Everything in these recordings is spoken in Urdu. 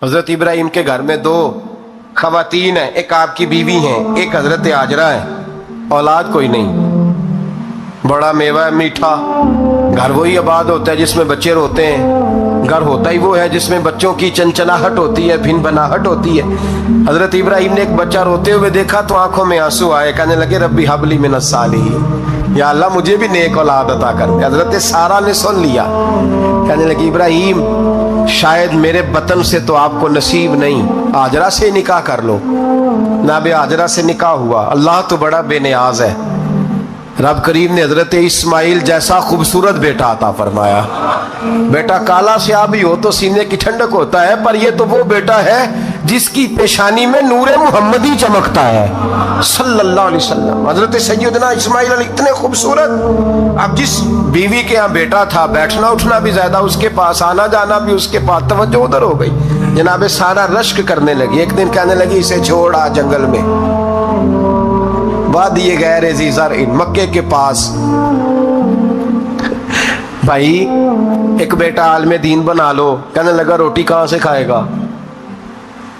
حضرت ابراہیم کے گھر میں دو خواتین ہیں، ایک آپ کی بیوی ہیں، ایک حضرت ہاجرہ ہے، اولاد کوئی نہیں، بڑا میوہ ہے میٹھا، گھر وہی آباد ہوتا ہے جس میں بچے روتے ہیں، گھر ہوتا ہی وہ ہے جس میں بچوں کی چنچناہٹ ہوتی ہے، بھن بناہٹ ہوتی ہے۔ حضرت ابراہیم نے ایک بچہ روتے ہوئے دیکھا تو آنکھوں میں آنسو آئے، کہنے لگے ربی حب لی من الصالحین، یا اللہ مجھے بھی نیک اولاد عطا کر دے۔ حضرت سارہ نے سن لیا، کہنے لگی ابراہیم شاید میرے بطن سے تو آپ کو نصیب نہیں، ہاجرہ سے نکاح کر لو۔ جناب ہاجرہ سے نکاح ہوا۔ اللہ تو بڑا بے نیاز ہے، رب کریم نے حضرت اسماعیل جیسا خوبصورت بیٹا عطا فرمایا۔ بیٹا کالا سیاہ بھی ہو تو سینے کی ٹھنڈک ہوتا ہے، پر یہ تو وہ بیٹا ہے جس کی پیشانی میں نور محمدی چمکتا ہے صلی اللہ علیہ وسلم۔ حضرت سیدنا اسماعیل علیہ اتنے خوبصورت، اب جس بیوی کے یہاں بیٹا تھا بیٹھنا اٹھنا بھی زیادہ اس کے پاس، آنا جانا بھی اس کے پاس، توجہ ادھر ہو گئی۔ جناب سارہ رشک کرنے لگی، ایک دن کہنے لگی اسے چھوڑ آ جنگل میں، وادی غیر ذی زرع مکے کے پاس۔ بھائی ایک بیٹا عالم دین بنا لو، کہنے لگا روٹی کہاں سے کھائے گا؟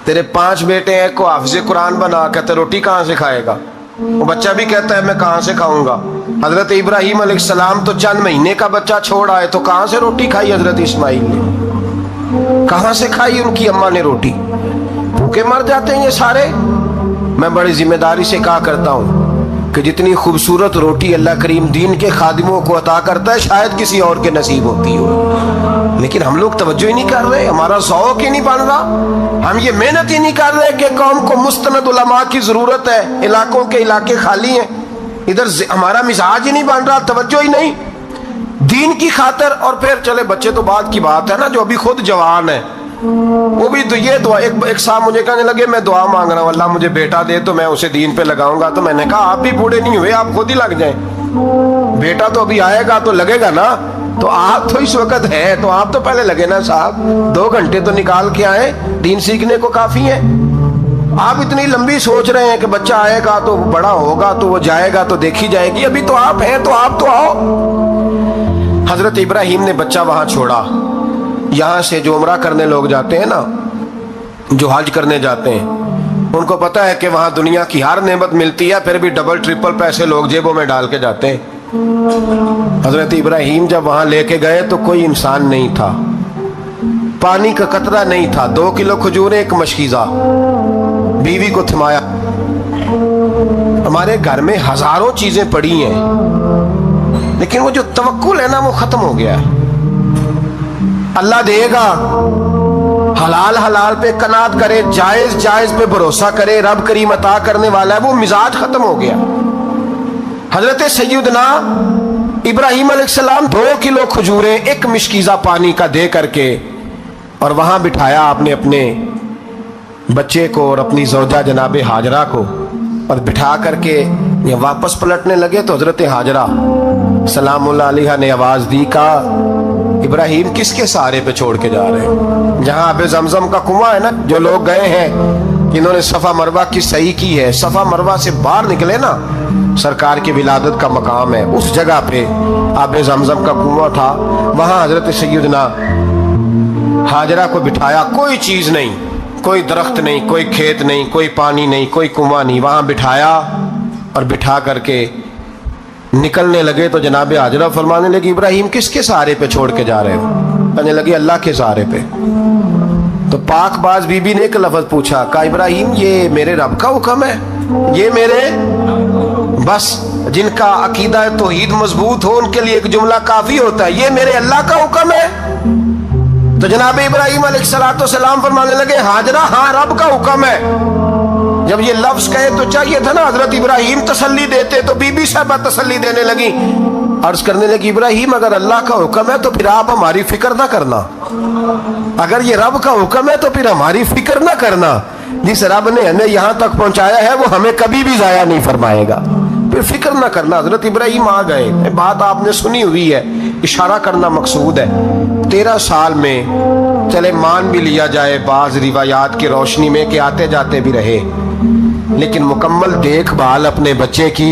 تیرے 5 بیٹے ہیں، کو حافظ قرآن بنا، کہتے روٹی کہاں سے کھائے گا؟ وہ بچہ بھی کہتا ہے میں کہاں سے کھاؤں گا؟ حضرت ابراہیم علیہ السلام تو چند مہینے کا بچہ چھوڑ آئے، تو کہاں سے روٹی کھائی حضرت اسماعیل نے؟ کہاں سے کھائی ان کی اماں نے روٹی؟ بھوکے مر جاتے ہیں یہ سارے۔ میں بڑی ذمہ داری سے کہا کرتا ہوں کہ جتنی خوبصورت روٹی اللہ کریم دین کے خادموں کو عطا کرتا ہے شاید کسی اور کے نصیب ہوتی ہو، لیکن ہم لوگ توجہ ہی نہیں کر رہے، ہمارا ذوق ہی نہیں بن رہا، ہم یہ محنت ہی نہیں کر رہے کہ قوم کو مستند علماء کی ضرورت ہے، علاقوں کے علاقے خالی ہیں، ادھر ہمارا مزاج ہی نہیں بن رہا، توجہ ہی نہیں دین کی خاطر۔ اور پھر چلے بچے تو بعد کی بات ہے نا، جو ابھی خود جوان ہے وہ بھی تو یہ دعا، ایک صاحب مجھے کہنے لگے میں دعا مانگ رہا ہوں اللہ مجھے بیٹا دے تو میں اسے دین پہ لگاؤں گا، تو میں نے کہا آپ بھی بوڑھے نہیں ہوئے، آپ خود ہی لگ جائیں، بیٹا تو ابھی آئے گا تو لگے گا نا، تو آپ تو اس وقت ہے تو آپ تو پہلے لگے نا صاحب، 2 گھنٹے تو نکال کے آئے، دین سیکھنے کو کافی ہے۔ آپ اتنی لمبی سوچ رہے ہیں کہ بچہ آئے گا تو بڑا ہوگا تو وہ جائے گا تو دیکھی جائے گی، ابھی تو آپ ہیں تو آپ تو آؤ۔ حضرت ابراہیم نے بچہ وہاں چھوڑا۔ یہاں سے جو عمرہ کرنے لوگ جاتے ہیں نا، جو حج کرنے جاتے ہیں، ان کو پتہ ہے کہ وہاں دنیا کی ہر نعمت ملتی ہے، پھر بھی ڈبل ٹرپل پیسے لوگ جیبوں میں ڈال کے جاتے ہیں۔ حضرت ابراہیم جب وہاں لے کے گئے تو کوئی انسان نہیں تھا، پانی کا قطرہ نہیں تھا، 2 کلو کھجوریں، 1 مشکیزہ، بیوی کو تھمایا۔ ہمارے گھر میں ہزاروں چیزیں پڑی ہیں، لیکن وہ جو توکل ہے نا وہ ختم ہو گیا ہے۔ اللہ دے گا، حلال حلال پہ قناعت کرے، جائز جائز پہ بھروسہ کرے، رب کریم عطا کرنے والا ہے، وہ مزاج ختم ہو گیا۔ حضرت سیدنا ابراہیم علیہ السلام 2 کلو کھجوریں، 1 مشکیزہ پانی کا دے کر کے، اور وہاں بٹھایا آپ نے اپنے بچے کو اور اپنی زوجہ جناب ہاجرہ کو، اور بٹھا کر کے یہ واپس پلٹنے لگے تو حضرت ہاجرہ سلام اللہ علیہ نے آواز دی، کہا ابراہیم کس کے سہارے پہ چھوڑ کے جا رہے ہیں؟ جہاں آب زمزم کا کنواں ہے نا، جو لوگ گئے ہیں انہوں نے صفا مروہ کی صحیح کی ہے، صفا مروہ سے باہر نکلے نا، سرکار کی ولادت کا مقام ہے، اس جگہ پہ آب زمزم کا کنواں تھا، وہاں حضرت سیدنا ہاجرہ کو بٹھایا، کوئی چیز نہیں، کوئی درخت نہیں، کوئی کھیت نہیں، کوئی پانی نہیں، کوئی کنواں نہیں، وہاں بٹھایا اور بٹھا کر کے نکلنے لگے تو جناب ہاجرہ فرمانے لگی ابراہیم کس کے سہارے پہ چھوڑ کے جا رہے ہو؟ کہنے لگی اللہ کے سہارے پہ۔ تو پاک باز بی بی نے ایک لفظ پوچھا، کہا ابراہیم یہ میرے رب کا حکم ہے، یہ میرے، بس جن کا عقیدہ توحید مضبوط ہو ان کے لیے ایک جملہ کافی ہوتا ہے، یہ میرے اللہ کا حکم ہے۔ تو جناب ابراہیم علیہ السلام فرمانے لگے ہاجرہ ہاں رب کا حکم ہے۔ جب یہ لفظ کہے تو چاہیے تھا نا حضرت ابراہیم تسلی دیتے، تو بی بی صاحبہ تسلی دینے لگی، عرض کرنے لگی ابراہیم اگر اللہ کا حکم ہے تو پھر آپ ہماری فکر نہ کرنا، اگر یہ رب کا حکم ہے تو پھر ہماری فکر نہ کرنا، جس رب نے ہمیں یہاں تک پہنچایا ہے وہ ہمیں کبھی بھی ضائع نہیں فرمائے گا، پھر فکر نہ کرنا۔ حضرت ابراہیم آ گئے، بات آپ نے سنی ہوئی ہے، اشارہ کرنا مقصود ہے۔ 13 سال میں چلے مان بھی لیا جائے بعض روایات کی روشنی میں کہ آتے جاتے بھی رہے، لیکن مکمل دیکھ بھال اپنے بچے کی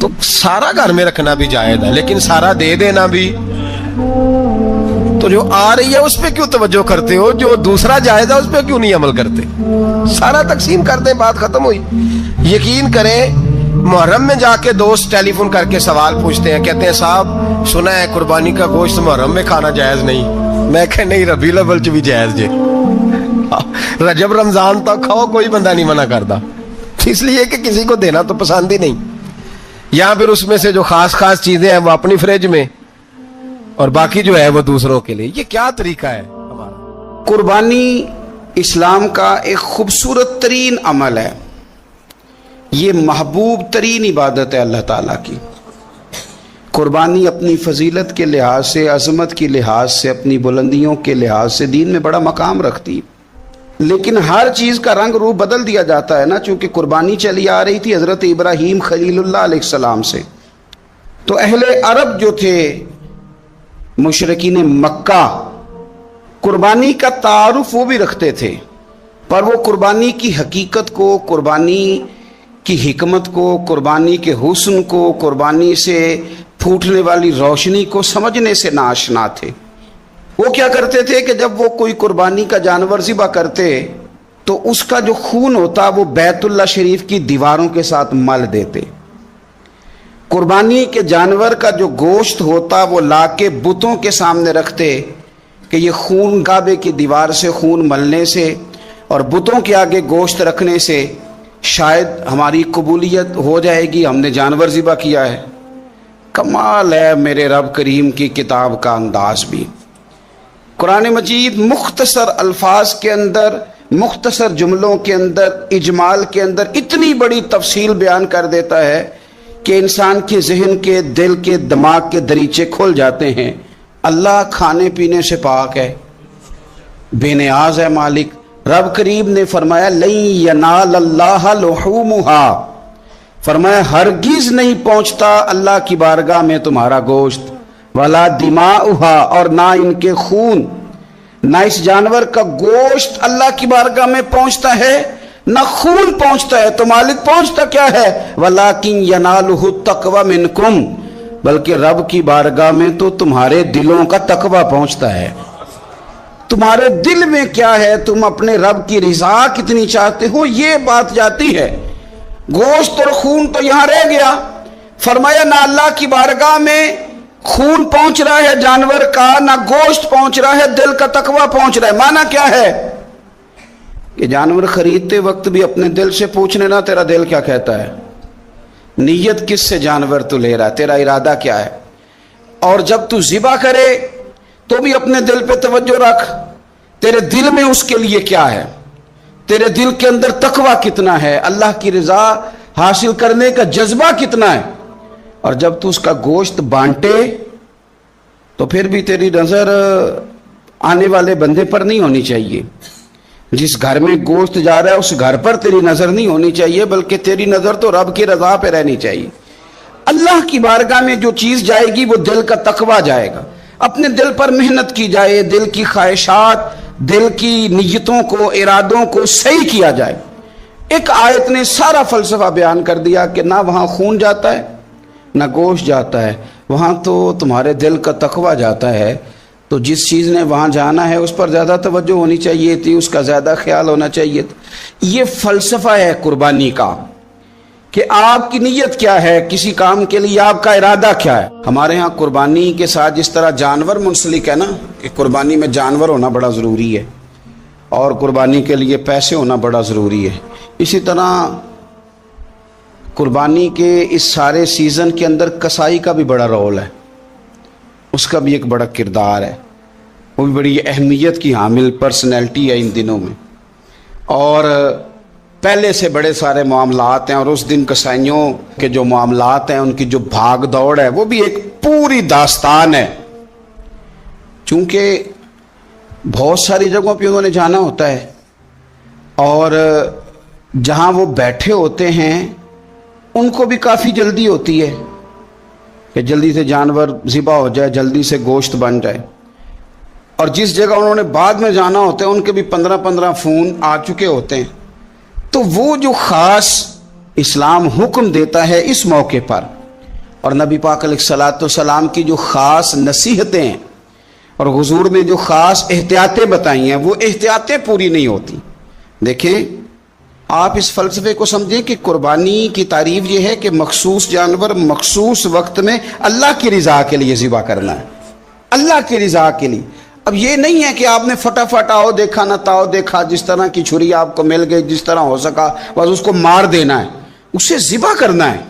تو سارا گھر میں رکھنا بھی جائز ہے، لیکن سارا دے دینا بھی، تو جو آ رہی ہے اس پہ کیوں توجہ کرتے ہو؟ جو دوسرا جائز ہے اس پہ کیوں نہیں عمل کرتے؟ سارا تقسیم کر دیں، بات ختم ہوئی۔ یقین کریں، محرم میں جا کے دوست ٹیلی فون کر کے سوال پوچھتے ہیں، کہتے ہیں صاحب سنا ہے قربانی کا گوشت محرم میں کھانا جائز نہیں۔ میں کہ نہیں، ربیع الاول چ بھی جائز جے، رجب رمضان تک کھاؤ، کوئی بندہ نہیں منع کرتا، اس لیے کہ کسی کو دینا تو پسند ہی نہیں، یا پھر اس میں سے جو خاص خاص چیزیں ہیں وہ اپنی فریج میں، اور باقی جو ہے وہ دوسروں کے لیے۔ یہ کیا طریقہ ہے ہمارا؟ قربانی اسلام کا ایک خوبصورت ترین عمل ہے، یہ محبوب ترین عبادت ہے اللہ تعالیٰ کی۔ قربانی اپنی فضیلت کے لحاظ سے، عظمت کے لحاظ سے، اپنی بلندیوں کے لحاظ سے دین میں بڑا مقام رکھتی، لیکن ہر چیز کا رنگ روپ بدل دیا جاتا ہے نا، چونکہ قربانی چلی آ رہی تھی حضرت ابراہیم خلیل اللہ علیہ السلام سے، تو اہل عرب جو تھے مشرکین مکہ، قربانی کا تعارف وہ بھی رکھتے تھے، پر وہ قربانی کی حقیقت کو، قربانی کی حکمت کو، قربانی کے حسن کو، قربانی سے پھوٹنے والی روشنی کو سمجھنے سے ناآشنا تھے۔ وہ کیا کرتے تھے کہ جب وہ کوئی قربانی کا جانور ذبح کرتے تو اس کا جو خون ہوتا وہ بیت اللہ شریف کی دیواروں کے ساتھ مل دیتے۔ قربانی کے جانور کا جو گوشت ہوتا وہ لا کے بتوں کے سامنے رکھتے کہ یہ خون کعبے کی دیوار سے خون ملنے سے اور بتوں کے آگے گوشت رکھنے سے شاید ہماری قبولیت ہو جائے گی، ہم نے جانور ذبح کیا ہے۔ کمال ہے میرے رب کریم کی کتاب کا انداز بھی۔ قرآن مجید مختصر الفاظ کے اندر، مختصر جملوں کے اندر، اجمال کے اندر اتنی بڑی تفصیل بیان کر دیتا ہے کہ انسان کے ذہن کے، دل کے، دماغ کے دریچے کھل جاتے ہیں۔ اللہ کھانے پینے سے پاک ہے، بے نیاز ہے مالک۔ رب کریم نے فرمایا لن ینال اللہ لحومها، فرمایا ہرگز نہیں پہنچتا اللہ کی بارگاہ میں تمہارا گوشت، ولا دماؤها، اور نہ ان کے خون، نہ اس جانور کا گوشت اللہ کی بارگاہ میں پہنچتا ہے، نہ خون پہنچتا ہے، تو مالک پہنچتا کیا ہے؟ ولیکن ینالہ التقوی منکم، بلکہ رب کی بارگاہ میں تو تمہارے دلوں کا تقوی پہنچتا ہے۔ تمہارے دل میں کیا ہے، تم اپنے رب کی رضا کتنی چاہتے ہو، یہ بات جاتی ہے۔ گوشت اور خون تو یہاں رہ گیا، فرمایا نہ اللہ کی بارگاہ میں خون پہنچ رہا ہے جانور کا، نہ گوشت پہنچ رہا ہے، دل کا تقوی پہنچ رہا ہے۔ معنی کیا ہے کہ جانور خریدتے وقت بھی اپنے دل سے پوچھ لینا تیرا دل کیا کہتا ہے، نیت کس سے جانور تو لے رہا ہے، تیرا ارادہ کیا ہے، اور جب تو ذبح کرے تو بھی اپنے دل پہ توجہ رکھ، تیرے دل میں اس کے لیے کیا ہے، تیرے دل کے اندر تقوی کتنا ہے، اللہ کی رضا حاصل کرنے کا جذبہ کتنا ہے۔ اور جب تو اس کا گوشت بانٹے تو پھر بھی تیری نظر آنے والے بندے پر نہیں ہونی چاہیے، جس گھر میں گوشت جا رہا ہے اس گھر پر تیری نظر نہیں ہونی چاہیے، بلکہ تیری نظر تو رب کی رضا پہ رہنی چاہیے۔ اللہ کی بارگاہ میں جو چیز جائے گی وہ دل کا تقوی جائے گا، اپنے دل پر محنت کی جائے، دل کی خواہشات، دل کی نیتوں کو، ارادوں کو صحیح کیا جائے۔ ایک آیت نے سارا فلسفہ بیان کر دیا کہ نہ وہاں خون جاتا ہے نہ گوشت جاتا ہے، وہاں تو تمہارے دل کا تقوی جاتا ہے، تو جس چیز نے وہاں جانا ہے اس پر زیادہ توجہ ہونی چاہیے تھی، اس کا زیادہ خیال ہونا چاہیے تھا۔ یہ فلسفہ ہے قربانی کا کہ آپ کی نیت کیا ہے، کسی کام کے لیے آپ کا ارادہ کیا ہے۔ ہمارے ہاں قربانی کے ساتھ جس طرح جانور منسلک ہے نا، کہ قربانی میں جانور ہونا بڑا ضروری ہے اور قربانی کے لیے پیسے ہونا بڑا ضروری ہے، اسی طرح قربانی کے اس سارے سیزن کے اندر کسائی کا بھی بڑا رول ہے، اس کا بھی ایک بڑا کردار ہے، وہ بھی بڑی اہمیت کی حامل پرسنالٹی ہے ان دنوں میں، اور پہلے سے بڑے سارے معاملات ہیں، اور اس دن کسائیوں کے جو معاملات ہیں ان کی جو بھاگ دوڑ ہے وہ بھی ایک پوری داستان ہے، چونکہ بہت ساری جگہوں پہ انہوں نے جانا ہوتا ہے، اور جہاں وہ بیٹھے ہوتے ہیں ان کو بھی کافی جلدی ہوتی ہے کہ جلدی سے جانور ذبح ہو جائے، جلدی سے گوشت بن جائے، اور جس جگہ انہوں نے بعد میں جانا ہوتا ہے ان کے بھی 15 فون آ چکے ہوتے ہیں۔ تو وہ جو خاص اسلام حکم دیتا ہے اس موقع پر اور نبی پاک علیہ السلام کی جو خاص نصیحتیں ہیں اور حضور نے جو خاص احتیاطیں بتائی ہیں وہ احتیاطیں پوری نہیں ہوتی. دیکھیں آپ اس فلسفے کو سمجھیں کہ قربانی کی تعریف یہ ہے کہ مخصوص جانور مخصوص وقت میں اللہ کی رضا کے لیے ذبح کرنا ہے, اللہ کی رضا کے لیے. اب یہ نہیں ہے کہ آپ نے فٹافٹ آؤ دیکھا نہ تاؤ دیکھا, جس طرح کی چھری آپ کو مل گئی جس طرح ہو سکا بس اس کو مار دینا ہے. اسے ذبح کرنا ہے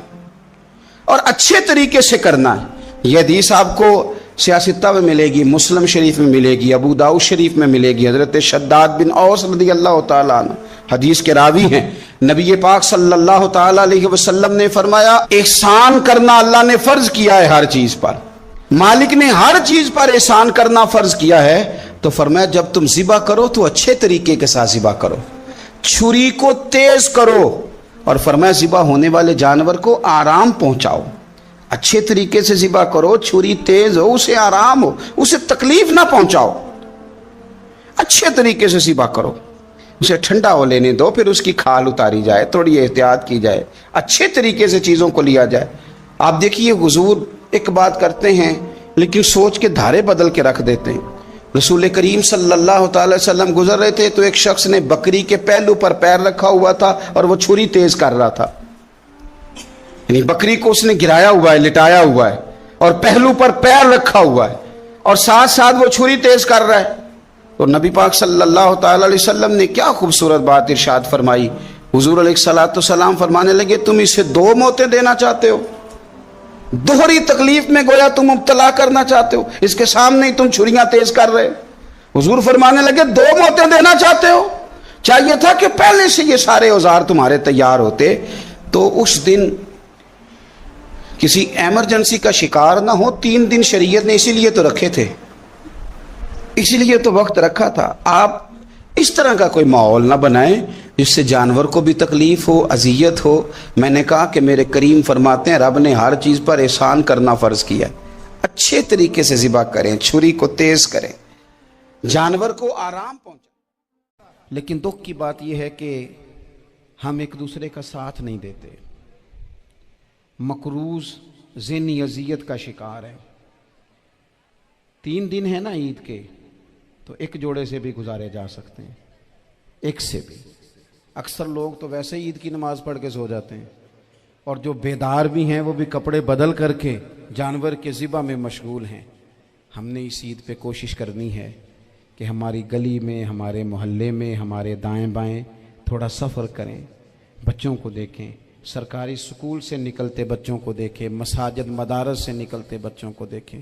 اور اچھے طریقے سے کرنا ہے. یہ حدیث آپ کو سیاستہ میں ملے گی, مسلم شریف میں ملے گی, ابو داؤد شریف میں ملے گی. حضرت شداد بن اوس رضی اللہ تعالیٰ عنہ حدیث کے راوی ہیں. نبی پاک صلی اللہ تعالیٰ علیہ وسلم نے فرمایا احسان کرنا اللہ نے فرض کیا ہے ہر چیز پر, مالک نے ہر چیز پر احسان کرنا فرض کیا ہے. تو فرمایا جب تم ذبح کرو تو اچھے طریقے کے ساتھ ذبح کرو, چھری کو تیز کرو, اور فرمایا ذبح ہونے والے جانور کو آرام پہنچاؤ. اچھے طریقے سے ذبح کرو, چھری تیز ہو, اسے آرام ہو, اسے تکلیف نہ پہنچاؤ. اچھے طریقے سے ذبح کرو, اسے ٹھنڈا ہو لینے دو, پھر اس کی کھال اتاری جائے, تھوڑی احتیاط کی جائے, اچھے طریقے سے چیزوں کو لیا جائے. آپ دیکھیے حضور ایک بات کرتے ہیں لیکن سوچ کے دھارے بدل کے رکھ دیتے ہیں. رسول کریم صلی اللہ تعالی وسلم گزر رہے تھے تو ایک شخص نے بکری کے پہلو پر پیر رکھا ہوا تھا اور وہ چھری تیز کر رہا تھا. یعنی بکری کو اس نے گرایا ہوا ہے, لٹایا ہوا ہے, اور پہلو پر پیر رکھا ہوا ہے, اور ساتھ ساتھ وہ چھری تیز کر رہا ہے. تو نبی پاک صلی اللہ تعالی علیہ وسلم نے کیا خوبصورت بات ارشاد فرمائی. حضور علیہ السلام فرمانے لگے تم اسے 2 موتیں دینا چاہتے ہو, دوہری تکلیف میں گویا تم مبتلا کرنا چاہتے ہو, اس کے سامنے ہی تم چھریاں تیز کر رہے. حضور فرمانے لگے 2 موتیں دینا چاہتے ہو, چاہیے تھا کہ پہلے سے یہ سارے اوزار تمہارے تیار ہوتے تو اس دن کسی ایمرجنسی کا شکار نہ ہو. 3 دن شریعت نے اسی لیے تو رکھے تھے, اسی لیے تو وقت رکھا تھا. آپ اس طرح کا کوئی ماحول نہ بنائیں جس سے جانور کو بھی تکلیف ہو, اذیت ہو. میں نے کہا کہ میرے کریم فرماتے ہیں رب نے ہر چیز پر احسان کرنا فرض کیا ہے. اچھے طریقے سے ذبح کریں, چھری کو تیز کریں, جانور کو آرام پہنچائیں. لیکن دکھ کی بات یہ ہے کہ ہم ایک دوسرے کا ساتھ نہیں دیتے. مقروض ذہنی اذیت کا شکار ہے. 3 دن ہے نا عید کے, تو ایک جوڑے سے بھی گزارے جا سکتے ہیں, ایک سے بھی. اکثر لوگ تو ویسے ہی عید کی نماز پڑھ کے سو جاتے ہیں, اور جو بیدار بھی ہیں وہ بھی کپڑے بدل کر کے جانور کے ذبح میں مشغول ہیں. ہم نے اس عید پہ کوشش کرنی ہے کہ ہماری گلی میں, ہمارے محلے میں, ہمارے دائیں بائیں تھوڑا سفر کریں, بچوں کو دیکھیں, سرکاری اسکول سے نکلتے بچوں کو دیکھیں, مساجد مدارس سے نکلتے بچوں کو دیکھیں.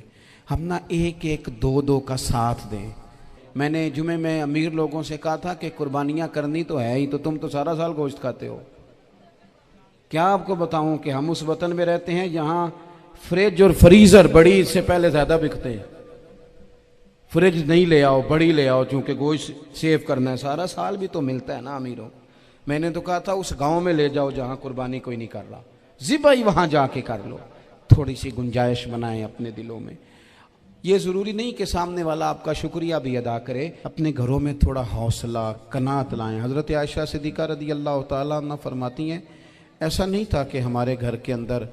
ہم نہ 1-1 2-2 کا ساتھ دیں. میں نے جمعے میں امیر لوگوں سے کہا تھا کہ قربانیاں کرنی تو ہے ہی, تو تم تو سارا سال گوشت کھاتے ہو. کیا آپ کو بتاؤں کہ ہم اس وطن میں رہتے ہیں جہاں فریج اور فریزر بڑی عید سے پہلے زیادہ بکتے ہیں. فریج نہیں لے آؤ, بڑی لے آؤ, چونکہ گوشت سیو کرنا ہے. سارا سال بھی تو ملتا ہے نا امیروں. میں نے تو کہا تھا اس گاؤں میں لے جاؤ جہاں قربانی کوئی نہیں کر رہا, ذبح ہی وہاں جا کے کر لو. تھوڑی سی گنجائش بنائیں اپنے دلوں میں. یہ ضروری نہیں کہ سامنے والا آپ کا شکریہ بھی ادا کرے, اپنے گھروں میں تھوڑا حوصلہ قناعت لائیں. حضرت عائشہ صدیقہ رضی اللہ تعالیٰ عنہ فرماتی ہیں ایسا نہیں تھا کہ ہمارے گھر کے اندر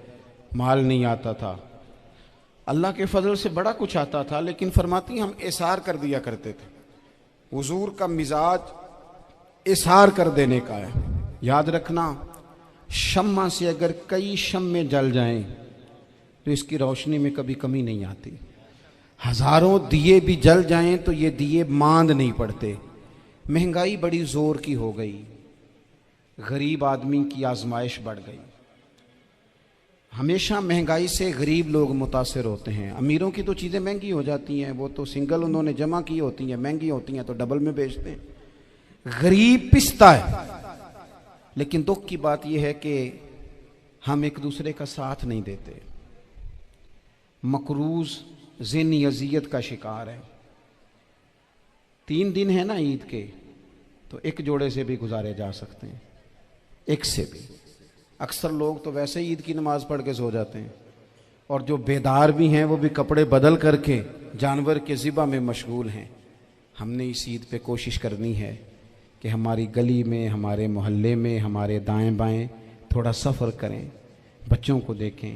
مال نہیں آتا تھا, اللہ کے فضل سے بڑا کچھ آتا تھا, لیکن فرماتی ہیں ہم احسار کر دیا کرتے تھے. حضور کا مزاج احسار کر دینے کا ہے. یاد رکھنا شمع سے اگر کئی شمع جل جائیں تو اس کی روشنی میں کبھی کمی نہیں آتی. ہزاروں دیے بھی جل جائیں تو یہ دیے ماند نہیں پڑتے. مہنگائی بڑی زور کی ہو گئی, غریب آدمی کی آزمائش بڑھ گئی. ہمیشہ مہنگائی سے غریب لوگ متاثر ہوتے ہیں. امیروں کی تو چیزیں مہنگی ہو جاتی ہیں, وہ تو سنگل انہوں نے جمع کی ہوتی ہیں, مہنگی ہوتی ہیں تو ڈبل میں بیچتے ہیں. غریب پستا ہے. لیکن دکھ کی بات یہ ہے کہ ہم ایک دوسرے کا ساتھ نہیں دیتے. مقروض ذہنی اذیت کا شکار ہے. 3 دن ہے نا عید کے, تو ایک جوڑے سے بھی گزارے جا سکتے ہیں, ایک سے بھی. اکثر لوگ تو ویسے ہی عید کی نماز پڑھ کے سو جاتے ہیں, اور جو بیدار بھی ہیں وہ بھی کپڑے بدل کر کے جانور کے ذبح میں مشغول ہیں. ہم نے اس عید پہ کوشش کرنی ہے کہ ہماری گلی میں, ہمارے محلے میں, ہمارے دائیں بائیں تھوڑا سفر کریں, بچوں کو دیکھیں,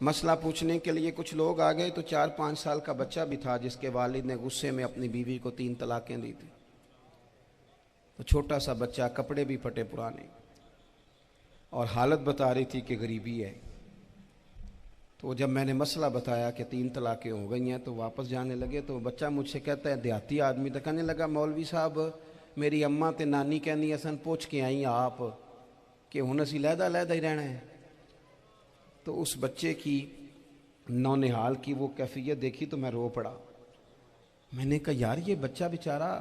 مسئلہ پوچھنے کے لیے کچھ لوگ آ گئے تو 4-5 سال کا بچہ بھی تھا جس کے والد نے غصے میں اپنی بیوی کو 3 طلاقیں دی تھی. تو چھوٹا سا بچہ، کپڑے بھی پھٹے پرانے، اور حالت بتا رہی تھی کہ غریبی ہے. تو جب میں نے مسئلہ بتایا کہ 3 طلاقیں ہو گئی ہیں تو واپس جانے لگے، تو بچہ مجھ سے کہتا ہے، دیہاتی آدمی تو کہنے لگا، مولوی صاحب میری اماں تے نانی کہنی اسن پوچھ کے آئی آپ کہ ہن اسی لہدا لہدا ہی رہنا ہے. تو اس بچے کی نونہال کی وہ کیفیت دیکھی تو میں رو پڑا. میں نے کہا یار یہ بچہ بیچارہ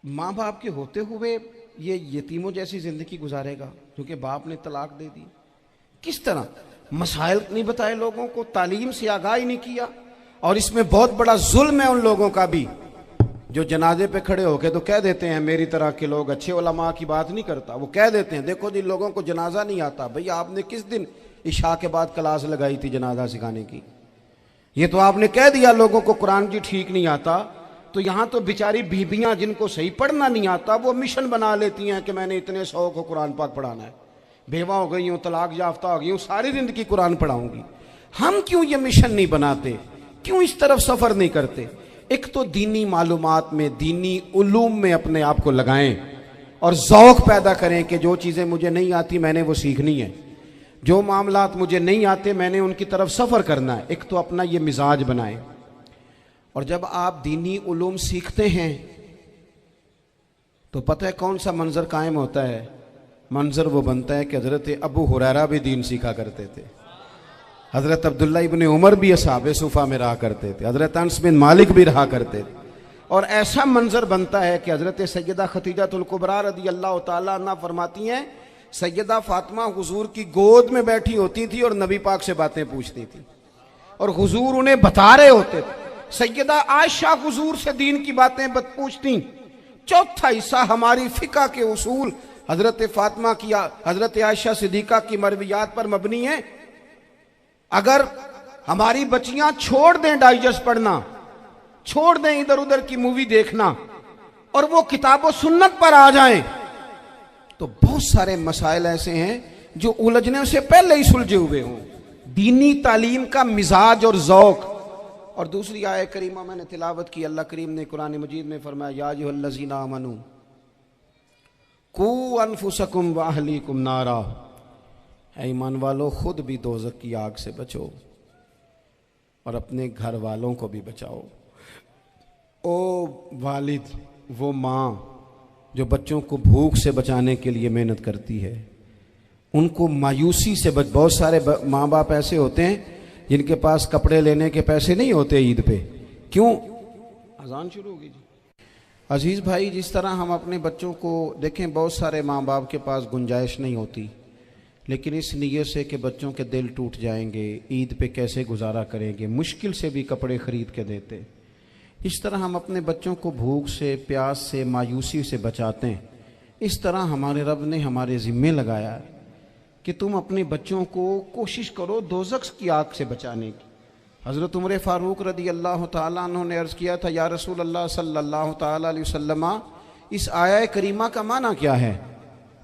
ماں باپ کے ہوتے ہوئے یہ یتیموں جیسی زندگی گزارے گا کیونکہ باپ نے طلاق دے دی. کس طرح مسائل نہیں بتائے لوگوں کو، تعلیم سے آگاہی نہیں کیا. اور اس میں بہت بڑا ظلم ہے ان لوگوں کا بھی جو جنازے پہ کھڑے ہو کے تو کہہ دیتے ہیں، میری طرح کے لوگ اچھے علماء کی بات نہیں کرتا، وہ کہہ دیتے ہیں دیکھو جن لوگوں کو جنازہ نہیں آتا. بھئی آپ نے کس دن عشاء کے بعد کلاس لگائی تھی جنازہ سکھانے کی؟ یہ تو آپ نے کہہ دیا لوگوں کو قرآن جی ٹھیک نہیں آتا. تو یہاں تو بیچاری بیبیاں جن کو صحیح پڑھنا نہیں آتا وہ مشن بنا لیتی ہیں کہ میں نے اتنے 100 کو قرآن پاک پڑھانا ہے، بیوہ ہو گئی ہوں، طلاق یافتہ ہو گئی ہوں، ساری زندگی قرآن پڑھاؤں گی. ہم کیوں یہ مشن نہیں بناتے؟ کیوں اس طرف سفر نہیں کرتے؟ ایک تو دینی معلومات میں، دینی علوم میں اپنے آپ کو لگائیں اور ذوق پیدا کریں کہ جو چیزیں مجھے نہیں آتی میں نے وہ سیکھنی ہے، جو معاملات مجھے نہیں آتے میں نے ان کی طرف سفر کرنا ہے. ایک تو اپنا یہ مزاج بنائیں. اور جب آپ دینی علوم سیکھتے ہیں تو پتہ ہے کون سا منظر قائم ہوتا ہے؟ منظر وہ بنتا ہے کہ حضرت ابو ہریرہ بھی دین سیکھا کرتے تھے، حضرت عبداللہ ابن عمر بھی اصحاب صفہ میں رہا کرتے تھے، حضرت انس بن مالک بھی رہا کرتے تھے. اور ایسا منظر بنتا ہے کہ حضرت سیدہ خدیجہ الکبریٰ رضی اللہ تعالیٰ عنہ فرماتی ہیں سیدہ فاطمہ حضور کی گود میں بیٹھی ہوتی تھی اور نبی پاک سے باتیں پوچھتی تھی اور حضور انہیں بتا رہے ہوتے تھے. سیدہ عائشہ حضور سے دین کی باتیں پوچھتی. چوتھا حصہ ہماری فقہ کے اصول حضرت فاطمہ کی، حضرت عائشہ صدیقہ کی مرویات پر مبنی ہیں. اگر ہماری بچیاں چھوڑ دیں ڈائجسٹ پڑھنا، چھوڑ دیں ادھر ادھر کی مووی دیکھنا اور وہ کتاب و سنت پر آ جائیں تو بہت سارے مسائل ایسے ہیں جو الجھنے سے پہلے ہی سلجھے ہوئے ہوں. دینی تعلیم کا مزاج اور ذوق. اور دوسری آیہ کریمہ میں نے تلاوت کی، اللہ کریم نے قرآن مجید میں فرمایا یا ایھا الذین آمنوا قوا انفسکم واہلیکم نارا، اے ایمان والو خود بھی دوزخ کی آگ سے بچو اور اپنے گھر والوں کو بھی بچاؤ. او والد، وہ ماں جو بچوں کو بھوک سے بچانے کے لیے محنت کرتی ہے، ان کو مایوسی سے بہت سارے ماں باپ ایسے ہوتے ہیں جن کے پاس کپڑے لینے کے پیسے نہیں ہوتے عید پہ. کیوں؟ اذان شروع ہوگی جی. عزیز بھائی، جس طرح ہم اپنے بچوں کو دیکھیں، بہت سارے ماں باپ کے پاس گنجائش نہیں ہوتی، لیکن اس نیت سے کہ بچوں کے دل ٹوٹ جائیں گے، عید پہ کیسے گزارا کریں گے، مشکل سے بھی کپڑے خرید کے دیتے. اس طرح ہم اپنے بچوں کو بھوک سے، پیاس سے، مایوسی سے بچاتے ہیں. اس طرح ہمارے رب نے ہمارے ذمے لگایا ہے کہ تم اپنے بچوں کو کوشش کرو دوزخ کی آگ سے بچانے کی. حضرت عمر فاروق رضی اللہ تعالیٰ عنہ نے عرض کیا تھا یا رسول اللہ صلی اللہ تعالیٰ علیہ وسلم، اس آیہ کریمہ کا معنی کیا ہے؟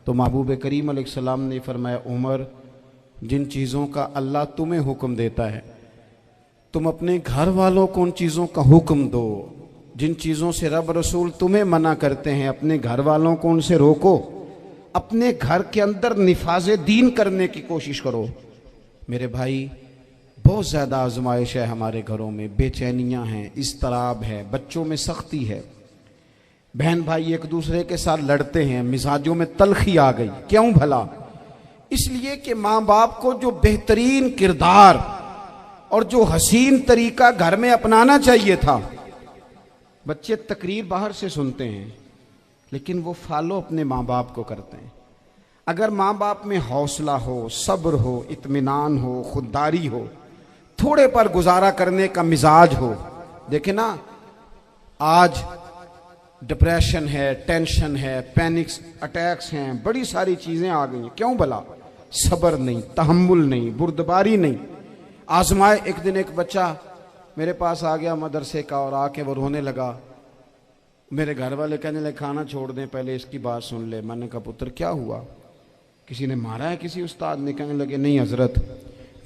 تو محبوب کریم علیہ السلام نے فرمایا عمر، جن چیزوں کا اللہ تمہیں حکم دیتا ہے تم اپنے گھر والوں کو ان چیزوں کا حکم دو، جن چیزوں سے رب رسول تمہیں منع کرتے ہیں اپنے گھر والوں کو ان سے روکو، اپنے گھر کے اندر نفاذ دین کرنے کی کوشش کرو. میرے بھائی، بہت زیادہ آزمائش ہے ہمارے گھروں میں، بے چینیاں ہیں، اضطراب ہے، بچوں میں سختی ہے، بہن بھائی ایک دوسرے کے ساتھ لڑتے ہیں، مزاجوں میں تلخی آ گئی. کیوں بھلا؟ اس لیے کہ ماں باپ کو جو بہترین کردار اور جو حسین طریقہ گھر میں اپنانا چاہیے تھا. بچے تقریر باہر سے سنتے ہیں لیکن وہ فالو اپنے ماں باپ کو کرتے ہیں. اگر ماں باپ میں حوصلہ ہو، صبر ہو، اطمینان ہو، خودداری ہو، تھوڑے پر گزارا کرنے کا مزاج ہو. دیکھیں نا، آج ڈپریشن ہے، ٹینشن ہے، پینکس اٹیکس ہیں، بڑی ساری چیزیں آ گئی ہیں. کیوں بھلا؟ صبر نہیں، تحمل نہیں، بردباری نہیں. آزمائے. ایک دن ایک بچہ میرے پاس آ گیا مدرسے کا اور آ کے وہ رونے لگا. میرے گھر والے کہنے لگے کھانا چھوڑ دیں، پہلے اس کی بات سن لے. میں نے کہا پتر کیا ہوا؟ کسی نے مارا ہے؟ کسی استاد نے؟ کہنے لگے نہیں حضرت،